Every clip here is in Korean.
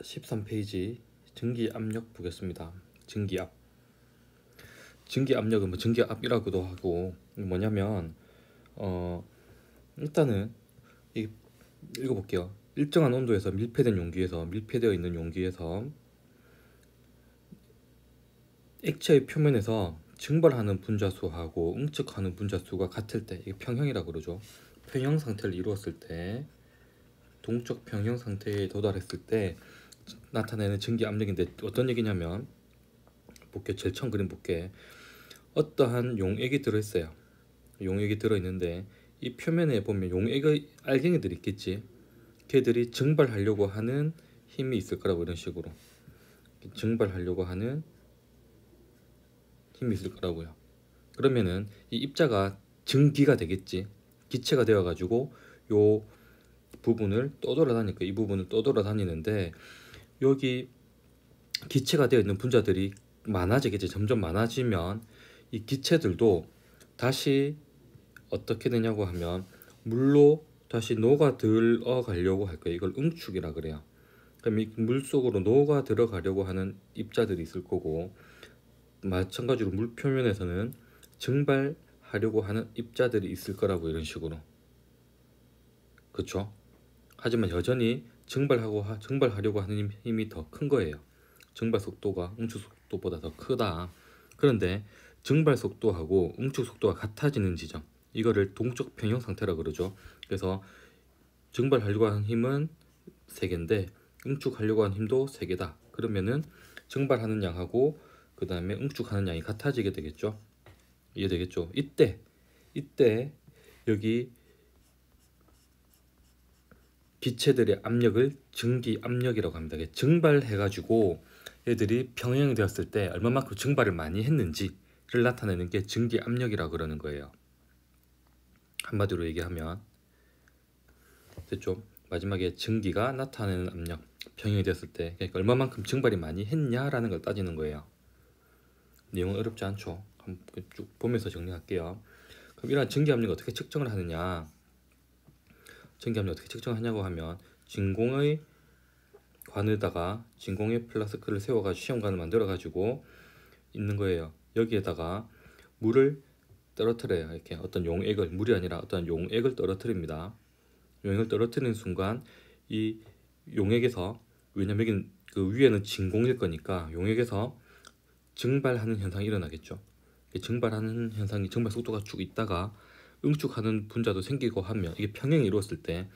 13페이지 증기압력 보겠습니다. 증기압. 증기압력은 뭐 증기압이라고도 하고 뭐냐면 일단은 읽어볼게요. 일정한 온도에서 밀폐되어 있는 용기에서 액체의 표면에서 증발하는 분자수하고 응축하는 분자수가 같을 때, 이게 평형이라고 그러죠. 평형 상태를 이루었을 때, 동적 평형 상태에 도달했을 때 나타내는 증기압력인데, 어떤 얘기냐면, 볼게요. 제일 처음 그림 볼게. 어떠한 용액이 들어있어요. 용액이 들어있는데 이 표면에 보면 용액의 알갱이들이 있겠지. 걔들이 증발하려고 하는 힘이 있을 거라고, 이런 식으로 증발하려고 하는 힘이 있을 거라고요. 그러면은 이 입자가 증기가 되겠지. 기체가 되어 가지고 요 부분을 떠돌아다니까, 이 부분을 떠돌아다니는데, 여기 기체가 되어 있는 분자들이 많아지겠지. 점점 많아지면 이 기체들도 다시 어떻게 되냐고 하면 물로 다시 녹아 들어가려고 할 거예요. 이걸 응축이라 그래요. 그럼 이 물 속으로 녹아 들어가려고 하는 입자들이 있을 거고, 마찬가지로 물 표면에서는 증발하려고 하는 입자들이 있을 거라고, 이런 식으로. 그렇죠? 하지만 여전히 증발하려고 하는 힘이 더 큰 거예요. 증발 속도가 응축 속도보다 더 크다. 그런데 증발 속도하고 응축 속도가 같아지는 지점, 이거를 동적 평형 상태라고 그러죠. 그래서 증발하려고 하는 힘은 3개인데 응축하려고 하는 힘도 3개다. 그러면은 증발하는 양하고 그 다음에 응축하는 양이 같아지게 되겠죠. 이해되겠죠? 이때 여기 기체들의 압력을 증기압력이라고 합니다. 증발해가지고 얘들이 평형이 되었을 때 얼마만큼 증발을 많이 했는지를 나타내는 게 증기압력이라고 그러는 거예요. 한마디로 얘기하면 됐죠? 마지막에 증기가 나타내는 압력, 평형이 되었을 때, 그러니까 얼마만큼 증발이 많이 했냐라는 걸 따지는 거예요. 내용은 어렵지 않죠? 한번 쭉 보면서 정리할게요. 그럼 이러한 증기압력을 어떻게 측정을 하느냐? 증기압력 어떻게 측정하냐고 하면, 진공의 관에다가 진공의 플라스크를 세워가지고 시험관을 만들어가지고 있는 거예요. 여기에다가 물을 떨어뜨려요. 이렇게 어떤 용액을, 물이 아니라 어떤 용액을 떨어뜨립니다. 용액을 떨어뜨리는 순간 이 용액에서, 왜냐면 여기는 그 위에는 진공일 거니까 용액에서 증발하는 현상이 일어나겠죠. 증발하는 현상이, 증발 속도가 쭉 있다가 응축하는 분자도 생기고 하면, 이게 평형이 이루어졌을 때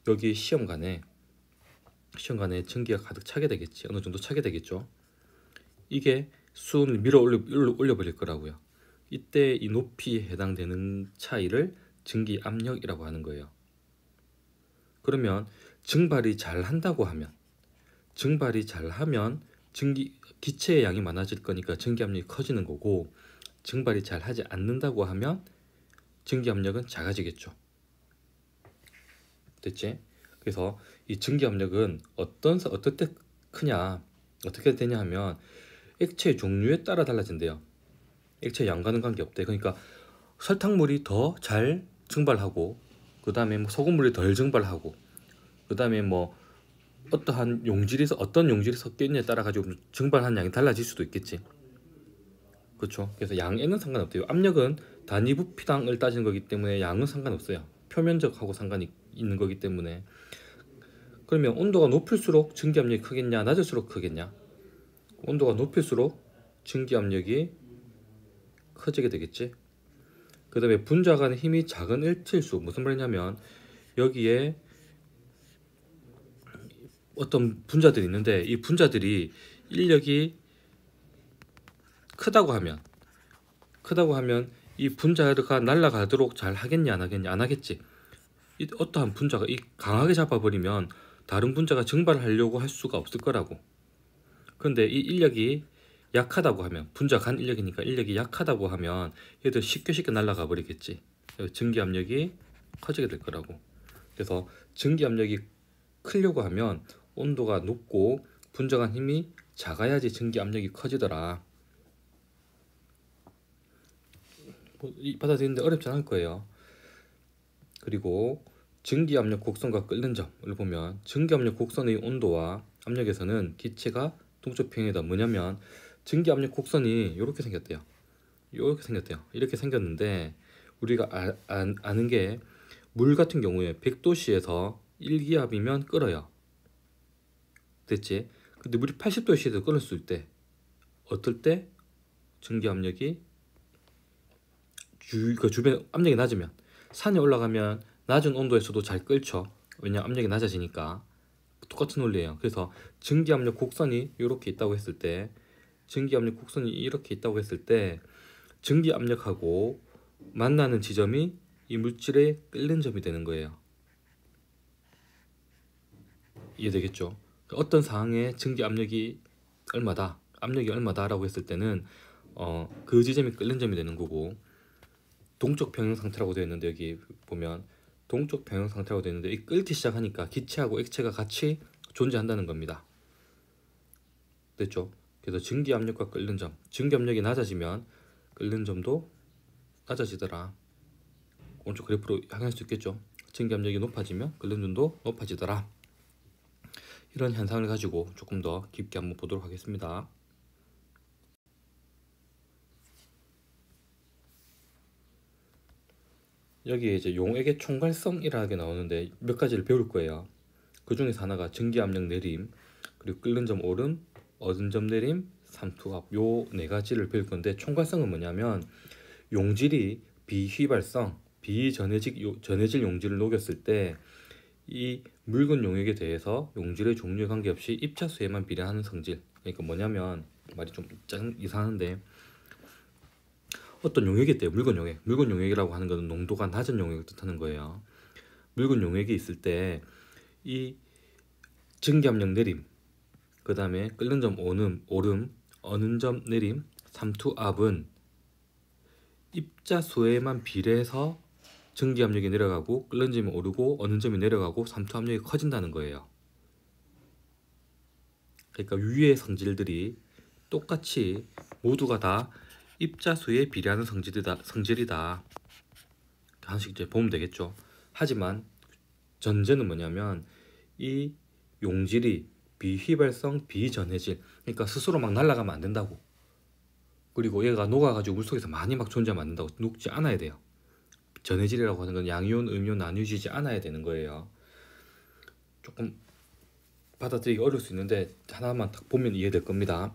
여기 시험관에 증기가 가득 차게 되겠지. 어느 정도 차게 되겠죠. 이게 수온을 밀어 올려버릴 거라고요. 이때 이 높이에 해당되는 차이를 증기압력이라고 하는 거예요. 그러면 증발이 잘 하면 기체의 양이 많아질 거니까 증기압력이 커지는 거고, 증발이 잘 하지 않는다고 하면 증기압력은 작아지겠죠. 됐지? 그래서 이 증기압력은 어떨 때 크냐, 어떻게 되냐 하면 액체의 종류에 따라 달라진대요. 액체 양과는 관계없대. 그러니까 설탕물이 더 잘 증발하고, 그 다음에 뭐 소금물이 덜 증발하고, 그 다음에 뭐 어떤 용질이 섞여 있느냐에 따라 가지고 증발하는 양이 달라질 수도 있겠지. 그렇죠? 그래서 양에는 상관없대요. 압력은 단위 부피당을 따지는 거기 때문에 양은 상관없어요. 표면적하고 상관이 있는 거기 때문에. 그러면 온도가 높을수록 증기압력이 크겠냐, 낮을수록 크겠냐? 온도가 높을수록 증기압력이 커지게 되겠지. 그 다음에 분자 간의 힘이 작은 일til수, 무슨 말이냐면 여기에 어떤 분자들이 있는데, 이 분자들이 인력이 크다고 하면 이 분자가 날아가도록 잘 하겠냐, 안 하겠냐? 안 하겠지. 어떠한 분자가 강하게 잡아버리면 다른 분자가 증발하려고 할 수가 없을 거라고. 그런데 이 인력이 약하다고 하면, 분자 간 인력이니까 인력이 약하다고 하면 얘들 쉽게 날아가 버리겠지. 증기압력이 커지게 될 거라고. 그래서 증기압력이 크려고 하면 온도가 높고 분자 간 힘이 작아야지 증기압력이 커지더라. 받아들이는데 어렵지 않을 거예요. 그리고 증기압력 곡선과 끓는 점을 보면, 증기압력 곡선의 온도와 압력에서는 기체가 동적 평형이다. 뭐냐면 증기 압력 곡선이 이렇게 생겼대요. 이렇게 생겼는데 우리가 아는 게 물 같은 경우에 100도씨에서 1기압이면 끓어요. 됐지? 근데 물이 80도씨에서 끓을 수 있대. 어떨 때? 증기 압력이 그 주변 압력이 낮으면, 산에 올라가면 낮은 온도에서도 잘 끓죠. 왜냐 압력이 낮아지니까. 똑같은 원리예요. 그래서 증기 압력 곡선이 이렇게 있다고 했을 때, 증기 압력하고 만나는 지점이 이 물질의 끓는 점이 되는 거예요. 이해되겠죠? 어떤 상황에 증기 압력이 얼마다라고 했을 때는 그 지점이 끓는 점이 되는 거고, 동적 평형 상태라고 되어 있는데, 여기 보면 동적 평형 상태라고 되어 있는데, 이 끓기 시작하니까 기체하고 액체가 같이 존재한다는 겁니다. 됐죠? 그래서 증기 압력과 끓는 점, 증기 압력이 낮아지면 끓는 점도 낮아지더라. 오른쪽 그래프로 향할 수 있겠죠? 증기 압력이 높아지면 끓는 점도 높아지더라. 이런 현상을 가지고 조금 더 깊게 한번 보도록 하겠습니다. 여기에 이제 용액의 총괄성이라는 게 나오는데 몇 가지를 배울 거예요. 그 중에서 하나가 증기 압력 내림, 그리고 끓는 점 오름, 얻은 점 내림, 삼투압, 요 네 가지를 배울 건데, 총괄성은 뭐냐면 용질이 비휘발성, 전해질 용질을 녹였을 때 이 묽은 용액에 대해서 용질의 종류에 관계없이 입자수에만 비례하는 성질. 그러니까 뭐냐면, 말이 좀 이상한데, 어떤 용액이 있대요. 묽은 용액이라고 하는 것은 농도가 낮은 용액을 뜻하는 거예요. 묽은 용액이 있을 때 이 증기압력 내림, 그 다음에 끓는 점 오름, 어는 점 내림, 삼투압은 입자수에만 비례해서 증기압력이 내려가고 끓는 점이 오르고 어는 점이 내려가고 삼투압력이 커진다는 거예요. 그러니까 위의 성질들이 똑같이 모두가 다 입자수에 비례하는 성질이다. 하나씩 이제 보면 되겠죠. 하지만 전제는 뭐냐면 이 용질이 비휘발성, 비전해질, 그러니까 스스로 막 날아가면 안 된다고. 그리고 얘가 녹아가지고 물속에서 많이 막 존재하면 안 된다고. 녹지 않아야 돼요. 전해질이라고 하는 건 양이온, 음이온 나뉘어지지 않아야 되는 거예요. 조금 받아들이기 어려울 수 있는데 하나만 딱 보면 이해될 겁니다.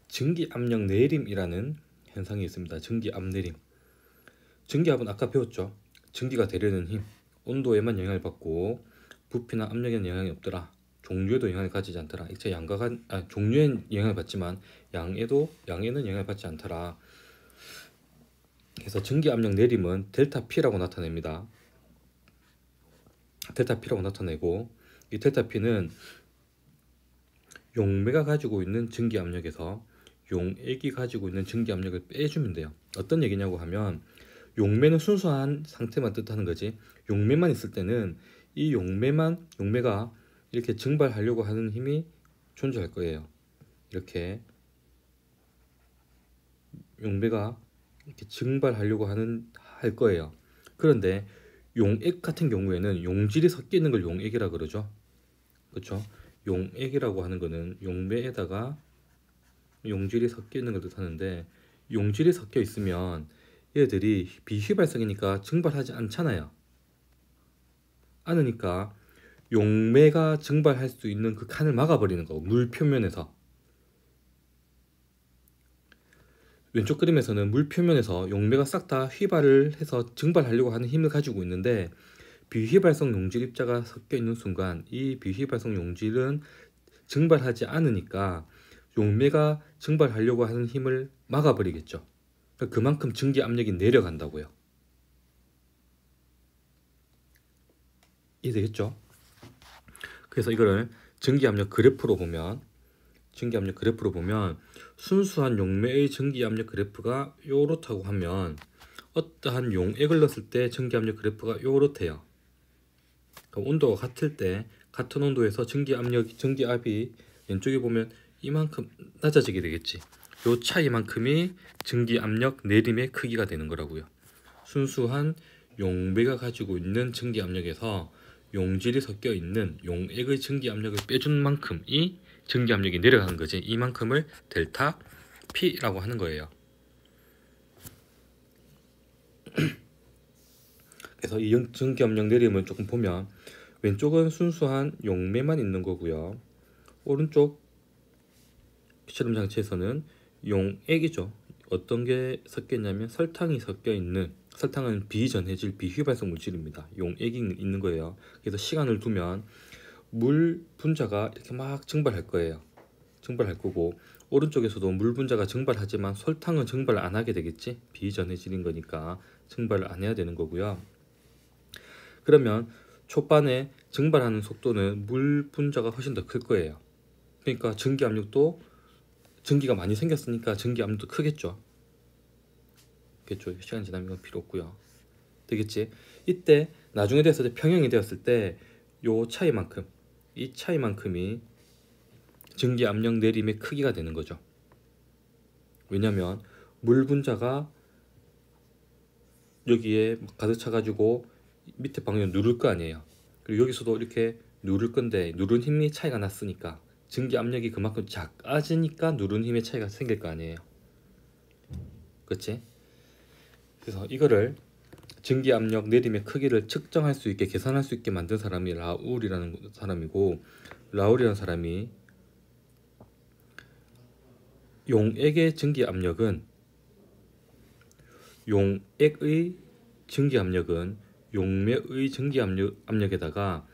증기압력 내림이라는 현상이 있습니다. 증기압 내림. 증기압은 아까 배웠죠. 증기가 되려는 힘, 온도에만 영향을 받고 부피나 압력에는 영향이 없더라. 종류에도 영향을 가지지 않더라. 액체 종류엔 영향을 받지만 양에는 영향을 받지 않더라. 그래서 증기압력 내림은 델타 P라고 나타냅니다. 델타 P라고 나타내고, 이 델타 P는 용매가 가지고 있는 증기압력에서 용액이 가지고 있는 증기압력을 빼주면 돼요. 어떤 얘기냐고 하면, 용매는 순수한 상태만 뜻하는 거지, 용매만 있을 때는 이 용매가 이렇게 증발하려고 하는 힘이 존재할 거예요. 이렇게 용매가 이렇게 증발하려고 할 거예요. 그런데 용액 같은 경우에는 용질이 섞여 있는 걸 용액이라 그러죠. 그렇죠? 용액이라고 하는 거는 용매에다가 용질이 섞여 있는 걸 뜻하는데, 용질이 섞여 있으면 얘들이 비휘발성이니까 증발하지 않잖아요. 않으니까 용매가 증발할 수 있는 그 칸을 막아버리는 거고, 물 표면에서. 왼쪽 그림에서는 물 표면에서 용매가 싹 다 휘발을 해서 증발하려고 하는 힘을 가지고 있는데, 비휘발성 용질 입자가 섞여 있는 순간 이 비휘발성 용질은 증발하지 않으니까 용매가 증발하려고 하는 힘을 막아버리겠죠. 그만큼 증기 압력이 내려간다고요. 이해되겠죠? 그래서 이거를 증기 압력 그래프로 보면 순수한 용매의 증기 압력 그래프가 요렇다고 하면, 어떠한 용액을 넣었을 때 증기 압력 그래프가 요렇대요. 그럼 온도가 같을 때 같은 온도에서 증기압이 왼쪽에 보면 이만큼 낮아지게 되겠지. 요 차이만큼이 증기압력 내림의 크기가 되는 거라고요. 순수한 용매가 가지고 있는 증기압력에서 용질이 섞여 있는 용액의 증기 압력을 빼준 만큼이 증기 압력이 내려가는 거지. 이만큼을 델타 P라고 하는 거예요. 그래서 이 증기 압력 내림을 조금 보면 왼쪽은 순수한 용매만 있는 거고요. 오른쪽 실험 장치에서는 용액이죠. 어떤 게 섞여 있냐면 설탕이 섞여 있는, 설탕은 비전해질 비휘발성 물질입니다. 용액이 있는 거예요. 그래서 시간을 두면 물 분자가 이렇게 막 증발할 거예요. 증발할 거고, 오른쪽에서도 물 분자가 증발하지만 설탕은 증발 안 하게 되겠지. 비전해질인 거니까 증발을 안 해야 되는 거고요. 그러면 초반에 증발하는 속도는 물 분자가 훨씬 더 클 거예요. 그러니까 증기 압력도, 증기가 많이 생겼으니까 증기 압력도 크겠죠. 시간 지나면 이건 필요 없고요. 되겠지? 이때 나중에 됐을 때, 평형이 되었을 때 요 차이만큼, 이 차이만큼이 증기 압력 내림의 크기가 되는 거죠. 왜냐면 물 분자가 여기에 가득 차가지고 밑에 방향을 누를 거 아니에요. 그리고 여기서도 이렇게 누를 건데 누른 힘이 차이가 났으니까 증기 압력이 그만큼 작아지니까 누른 힘의 차이가 생길 거 아니에요. 그렇지? 그래서 이거를 증기 압력 내림의 크기를 측정할 수 있게, 계산할 수 있게 만든 사람이 라울이라는 사람이고, 라울이라는 사람이 용액의 증기 압력은, 용액의 증기 압력은 용매의 증기 압력에다가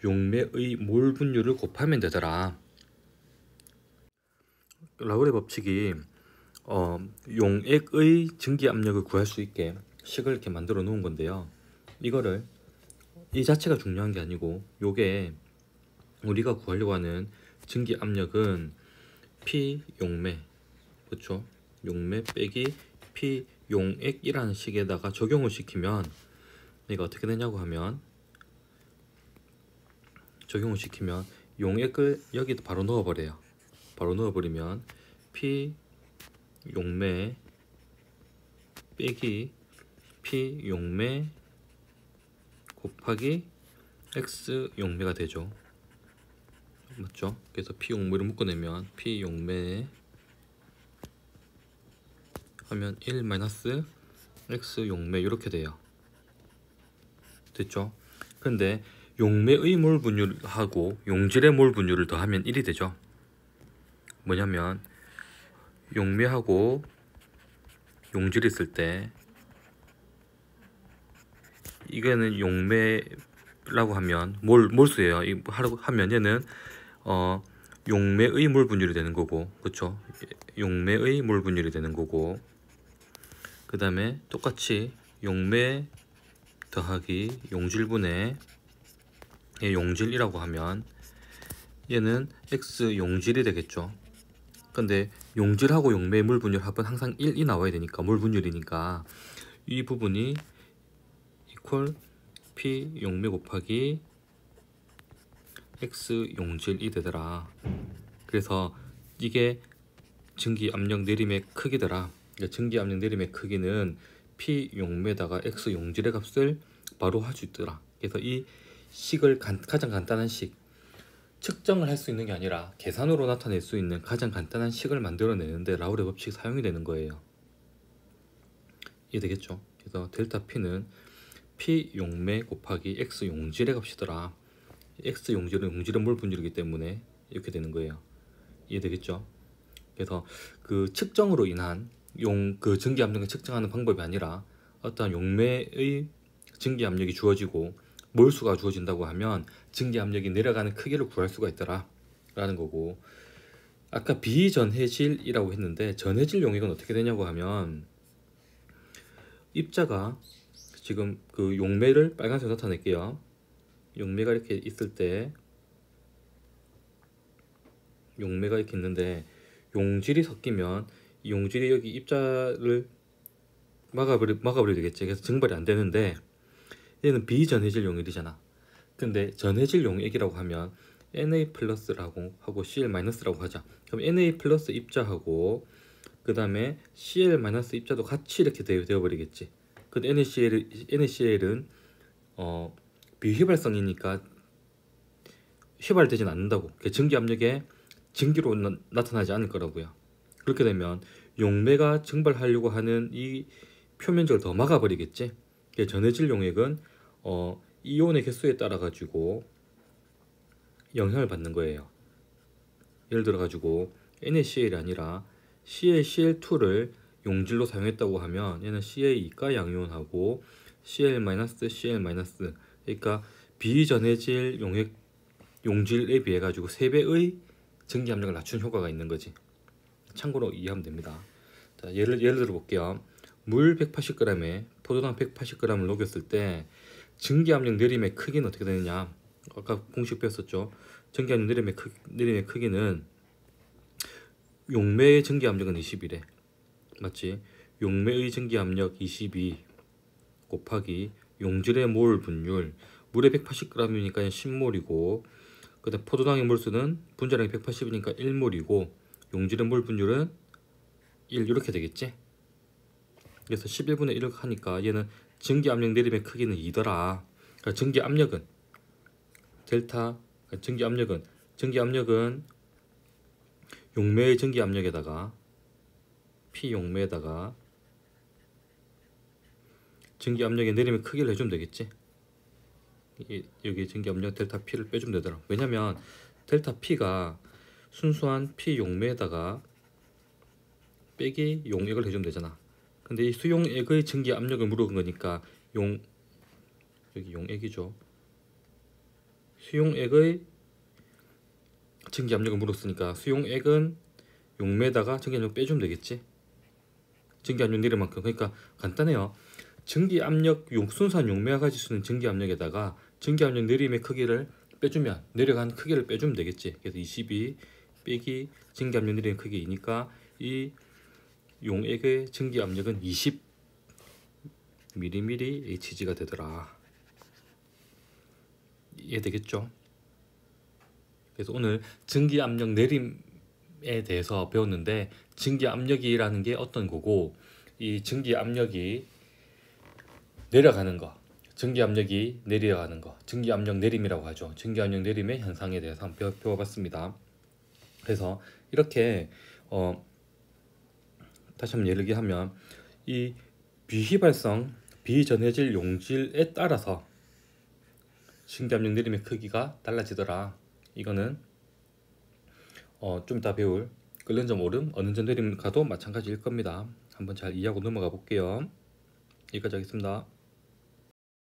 용매의 몰 분율을 곱하면 되더라. 라울의 법칙이 용액의 증기 압력을 구할 수 있게 식을 이렇게 만들어 놓은 건데요. 이거를, 이 자체가 중요한 게 아니고, 요게 우리가 구하려고 하는 증기 압력은 P 용매, 그렇죠? 용매 빼기 P 용액이라는 식에다가 적용을 시키면, 이거 어떻게 되냐고 하면, 적용을 시키면 용액을 여기 바로 넣어버려요. 바로 넣어버리면 P 용매 빼기 P 용매 곱하기 X 용매가 되죠. 맞죠? 그래서 P 용매를 묶어내면 P 용매 하면 1 마이너스 X 용매 이렇게 돼요. 됐죠? 근데 용매의 몰 분율하고 용질의 몰 분율을 더하면 1이 되죠. 뭐냐면 용매하고 용질이 있을 때, 이거는 용매라고 하면 몰수예요. 하면 얘는 용매의 몰 분율이 되는 거고, 그렇죠? 용매의 몰 분율이 되는 거고, 그 다음에 똑같이 용매 더하기 용질분의 용질이라고 하면 얘는 X 용질이 되겠죠. 근데 용질하고 용매의 몰 분율 합은 항상 1이 나와야 되니까, 몰 분율이니까 이 부분이 이퀄 P 용매 곱하기 X 용질이 되더라. 그래서 이게 증기 압력 내림의 크기더라. 증기 압력 내림의 크기는 P 용매다가 X 용질의 값을 바로 할 수 있더라. 그래서 이 식을 가장 간단한 식, 측정을 할 수 있는 게 아니라 계산으로 나타낼 수 있는 가장 간단한 식을 만들어내는데 라울의 법칙이 사용이 되는 거예요. 이해되겠죠? 그래서 델타 P는 P 용매 곱하기 X 용질의 값이더라. X 용질은 용질의 몰 분율이기 때문에 이렇게 되는 거예요. 이해되겠죠? 그래서 그 측정으로 인한 그 증기 압력을 측정하는 방법이 아니라 어떤 용매의 증기 압력이 주어지고 몰수가 주어진다고 하면 증기 압력이 내려가는 크기를 구할 수가 있더라 라는 거고, 아까 비전해질이라고 했는데 전해질 용액은 어떻게 되냐고 하면, 입자가 지금 그 용매를 빨간색으로 나타낼게요. 용매가 이렇게 있을 때, 용매가 이렇게 있는데 용질이 섞이면 이 용질이 여기 입자를 막아버려야 되겠지. 그래서 증발이 안 되는데, 얘는 비전해질 용액이잖아. 근데 전해질 용액이라고 하면 Na 플러스라고 하고 Cl 마이너스라고 하자. 그럼 Na 플러스 입자하고 그 다음에 Cl 마이너스 입자도 같이 이렇게 되어버리겠지. 근데 NaCl은 비휘발성이니까 휘발되진 않는다고. 증기 압력에 증기로 나타나지 않을 거라고요. 그렇게 되면 용매가 증발하려고 하는 이 표면적을 더 막아버리겠지. 전해질 용액은 이온의 개수에 따라 가지고 영향을 받는 거예요. 예를 들어 가지고 NaCl이 아니라 ClCl2를 용질로 사용했다고 하면 얘는 CA2가 양이온하고 Cl-, Cl-, 그러니까 비전해질 용질에 비해 가지고 3배의 증기 압력을 낮추는 효과가 있는 거지. 참고로 이해하면 됩니다. 자, 예를 들어 볼게요. 물 180g에 포도당 180g을 녹였을 때 증기 압력 내림의 크기는 어떻게 되느냐? 아까 공식 배웠었죠. 증기 압력 내림의 크기는 용매의 증기 압력은 20이래. 맞지? 용매의 증기 압력 22 곱하기 용질의 몰 분율. 물에 180g이니까 10몰이고, 그다음 포도당의 몰수는 분자량이 180이니까 1몰이고, 용질의 몰 분율은 1 이렇게 되겠지? 그래서 11분의 1을 하니까 얘는 증기 압력 내림의 크기는 2더라. 그러니까 증기 압력은 증기 압력은 용매의 증기 압력에다가 P 용매에다가 증기 압력의 내림의 크기를 해주면 되겠지. 여기 증기 압력 델타 P를 빼주면 되더라. 왜냐면 델타 P가 순수한 P 용매에다가 빼기 용액을 해주면 되잖아. 근데 이 수용액의 증기 압력을 물어본 거니까 여기 용액이죠. 수용액의 증기 압력을 물었으니까 수용액은 용매에다가 증기 압력 빼주면 되겠지. 증기 압력 내릴 만큼. 그러니까 간단해요. 증기 압력 순수한 용매와 가지수는 증기 압력에다가 증기 압력 내림의 크기를 빼주면, 내려간 크기를 빼주면 되겠지. 그래서 22 빼기 증기 압력 내림의 크기 2니까 이 용액의 증기 압력은 20 mmHg가 되더라. 이해되겠죠? 그래서 오늘 증기 압력 내림에 대해서 배웠는데, 증기 압력이라는 게 어떤 거고, 이 증기 압력이 내려가는 거, 증기 압력이 내려가는 거, 증기 압력 내림이라고 하죠. 증기 압력 내림의 현상에 대해서 한번 배워봤습니다. 그래서 이렇게 다시 한번 예를 들면 이 비휘발성 비전해질 용질에 따라서 증기 압력 내림의 크기가 달라지더라. 이거는 좀 이따 배울 끓는 점 오름, 어느 점 내림과도 마찬가지일 겁니다. 한번 잘 이해하고 넘어가 볼게요. 여기까지 하겠습니다.